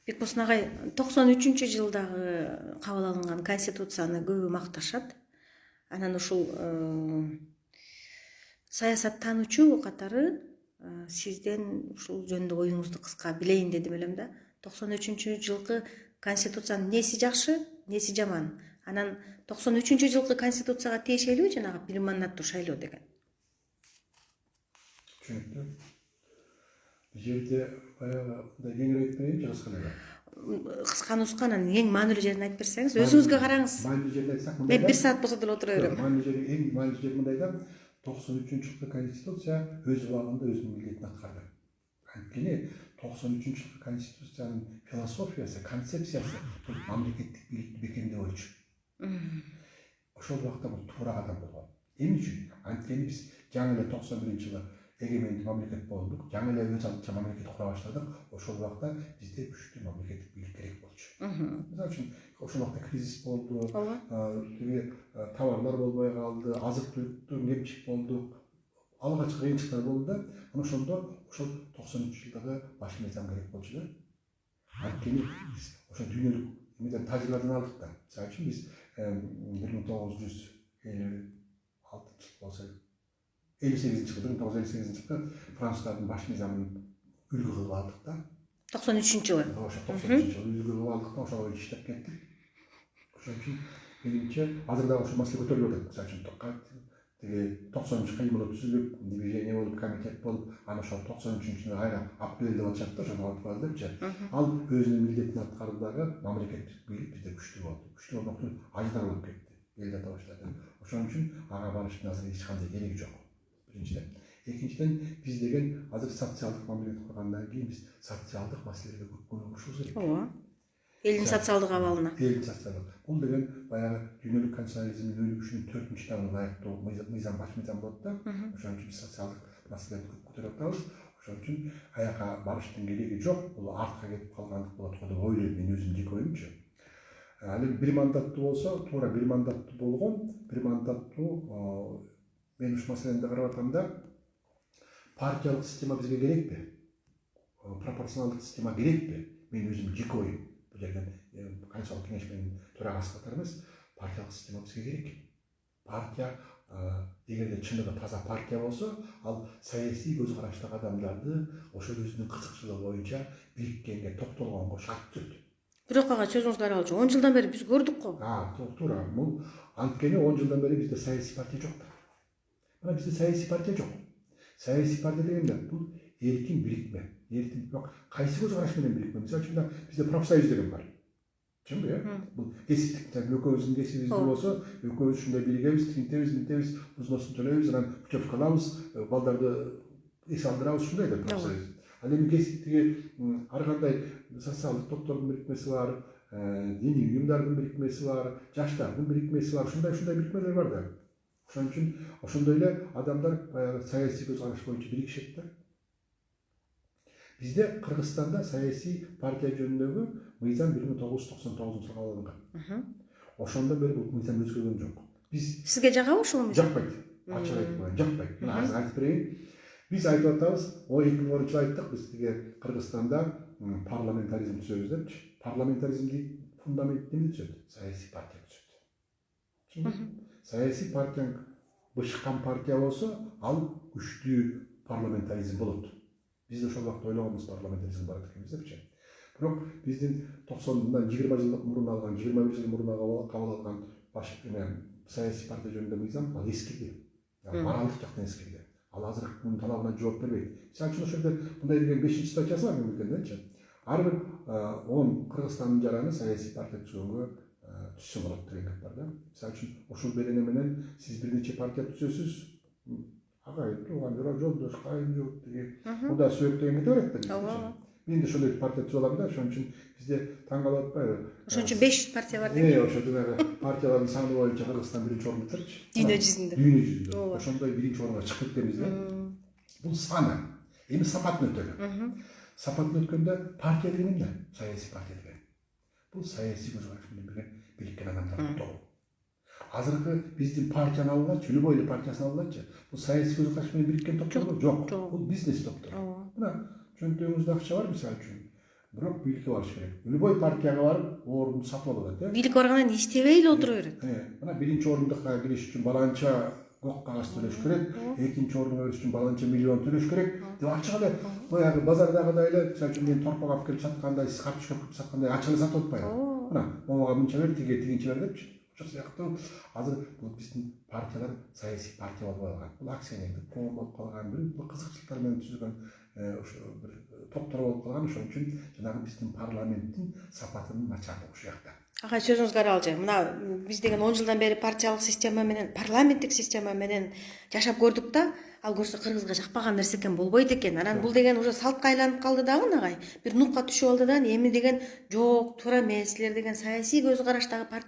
Бекбосын агай 93-жылдагы кабыл алынган конституцияны көбү макташат. Анан ушул саясаттануучу катары сизден ушул жөнүндө оюңузду кыска билейин дедим элем да. 93-жылкы конституциянын неси жакшы, неси жаман? Анан 93-жылкы конституцияга тиешелүү жанагы бир мандаттуу шайлоо деген. Түшүнүктүү. Бул жерде баягы кеңири айтып берейинчи кыскалаап. Кыска нусканын эң маанилүү жерин айтып берсеңиз, өзүңүзгө караңыз. Маанилүү жерин айтсак Мен 1 саат болсо деле отура берем. Маанилүү жери эң маанилүү жери мындай да, 93-жылкы конституция өз убагында өзүнүн милдетин аткарды. Анткени 93-жылкы конституциянын философиясы, концепциясы бул мамлекеттик бийликти бекемдөө болчу. Ошол убакта бул туура кадам болгон. Эмне үчүн? Анткени биз жаңы эле 91-жылы эгемендик мамлекет болдук, жаңы эле өз алдынча мамлекет кура баштадык. Ошол убакта бизде күчтүү мамлекеттик бийлик керек болчу. Мисалы үчүн ошол убакта кризис болду, тиги товарлар болбой калды, азык түлүктүн кемчилик болду, алгач кыйынчылыктар болду да. Анан ошондо ошол 93-жылдагы баш мыйзам керек болчу да. Анткени биз ошо дүйнөлүк эмеден тажрыйбадан алдык да. Мисалы үчүн биз 1956 болсо 58-жылы 1958-жылы Француздардын баш мыйзамын үлгү кылып алдык да. 93-жылы. Ошо 93-жылы үлгү кылып алдык да, ошого иштеп кеттик. Ошон үчүн менимче азыр да ошол маселе көтөрүлүп атат. Мисалы үчүн тиги 90-жы кыймылы түзүлүп, движение болуп, комитет болуп, анан ошол 93-жылы кайра апрелде деп атышат да, ошону алып калды депчи. Ал өзүнүн милдетин аткаруудагы мамлекеттик бийлик бизде күчтүү болду. Күчтүү болуп ажыдар болуп кетти. Эл да баштады. Ошон үчүн ага барыштын азыр эч кандай кереги жок. Биринчиден. Экинчиден биз деген азыр социалдык мамлекет кургандан кийин биз социалдык маселелерге көп көңүл бурушубуз керек. Ооба. Элдин социалдык абалына. Элдин социалдык. Бул деген баягы дүйнөлүк консолидизмдин өнүгүшүнүн 4-этабына ылайыктуу мыйзам баш мыйзам болот да. Ошон үчүн биз социалдык маселелерди көп көтөрүп атабыз. Ошон үчүн аяка барыштын кереги жок. Бул артка кетип калгандык болот го деп ойлойм мен өзүмдүн жеке оюмчу. Ал эми бир мандаттуу болсо, туура бир мандаттуу болгон, бир мандаттуу мен ушул маселени карап атам да, партиялык система бизге керекпи? Пропорционалдык система керекпи? Мен өзүмдүн жеке оюм. Бул жерден Конституциялык кеңешменин төрагасы катары эмес, партиялык система бизге керек. Партия эгерде чыныгы таза партия болсо, ал саясий көз караштагы адамдарды ошол өзүнүн кызыкчылыгы боюнча бириккенге, топтолгонго шарт түзөт. Бирок ага сөзүңүздү каралчу. 10 жылдан бери биз көрдүк го. Туура. Бул анткени 10 жылдан бери бизде саясий партия жок. Мына бизде саясий партия жок. Саясий партия дегенде бул эркин бирикме. Эркин кайсы көз караш менен бирикме? Мисалы үчүн бизде профсоюз деген бар. Чынбы, Бул кесиптик, экөөбүздүн кесибибиз болсо, экөөбүз ушундай биригебиз, тинтебиз, взносун төлөйбүз, анан күчөп калабыз, балдарды эс алдырабыз, ушундай да профсоюз. Ал эми кесиптиги ар кандай социалдык топтордун бирикмеси бар, диний уюмдардын бирикмеси бар, жаштардын бирикмеси бар, ушундай бирикмелер бар да. Ошон үчүн ошондой эле адамдар баягы саясий көз караш боюнча бирикишет да. Бизде Кыргызстанда саясий партия жөнүндөгү мыйзам 1999-жылы кабыл алынган. Ошондон бери бул мыйзам өзгөргөн жок. Сизге жагабы ушул мыйзам? Жакпайт. Ачык айтып коеюн, жакпайт. Мына азыр айтып берейин. Биз айтып атабыз, 2010-жылы айттык, биз тиги Кыргызстанда парламентаризм түзөбүз депчи. Парламентаризмдин фундаментин эмне түзөт? Саясий партия түзөт. Саясий партияң бышыккан партия болсо, ал күчтүү парламентаризм болот. Биз ошол убакта ойлогонбуз парламентаризм бар экенбиз депчи. Бирок биздин 90-дан 20 жыл мурун алган, 21 жыл мурун кабыл алган баш саясий партия жөнүндө мыйзам ал эскиди. Моралдык жактан эскиди. Ал азыркынын талабына жооп бербейт. Мисалы үчүн ошол жерде мындай деген 5-статьясы бар мемлекеттинчи. Ар бир 10 Кыргызстандын жараны саясий партия түзгөнгө түзсө болот деген гап бар да. Мисалы үчүн ушул берене менен сиз бир нече партия түзөсүз, агай, тууган, жолдош, кайын жок деген мында сөйөктөн кете берет да. Мен да ошондой партия түзүп алам да, ошон үчүн бизде таң калып атпайбы? Ошон үчүн 500 партия бар деп. Ошо жанагы партиялардын саны боюнча Кыргызстан биринчи орунда турчу. Дүйнө жүзүндө. Дүйнө жүзүндө. Ошондой биринчи орунга чыгып кеткенбиз да. Бул саны. Эми сапатын өтөлү. Сапатын өткөндө партия деген эмне? Саясий партия деген. Бул саясий көз караш менен бириккен адамдардын тобу. Азыркы биздин партияны алгачы, любой эле партиясын алгачы, бул саясий көз караш менен бириккен топтор жок. Бул бизнес топтор. Мына чөнтөгүңүздө акча бар, мисалы үчүн. бирок бийликке барыш керек. Любой партияга барып орунду сатып алып атат, бийлик баргандан кийин иштебей эле отура берет. Мына биринчи орундукка кириш үчүн баланча көк кагаз төлөш керек, экинчи орунга өтүш үчүн баланча миллион төлөш керек деп ачык эле баягы базардагыдай эле, мисалы үчүн мен торпок алып келип саткандай, сиз карточка кылып саткандай ачык эле сатып атпайбы. Мына могуга мынча бер, тигинчи бер депчи. Ошол сыяктуу азыр бул биздин партиялар саясий партия болуп калган. Бул акционердик коом болуп калган, бир кызыкчылыктар менен түзүлгөн ошо бир топтор болуп калган. Ошон үчүн жанагы биздин парламенттин сапатынын начарлыгы ушул жакта. Агай сөзүңүзгө аралжы. Мына биз деген 10 жылдан бери партиялык система менен, парламенттик система менен жашап көрдүк да, ал көрсө Кыргызга жакпаган нерсе экен, болбойт экен. Анан бул деген уже салтка айланып калды дагы агай. Бир нукка түшүп алды да, эми деген жок, туура эмес, силер деген саясий көз караштагы партия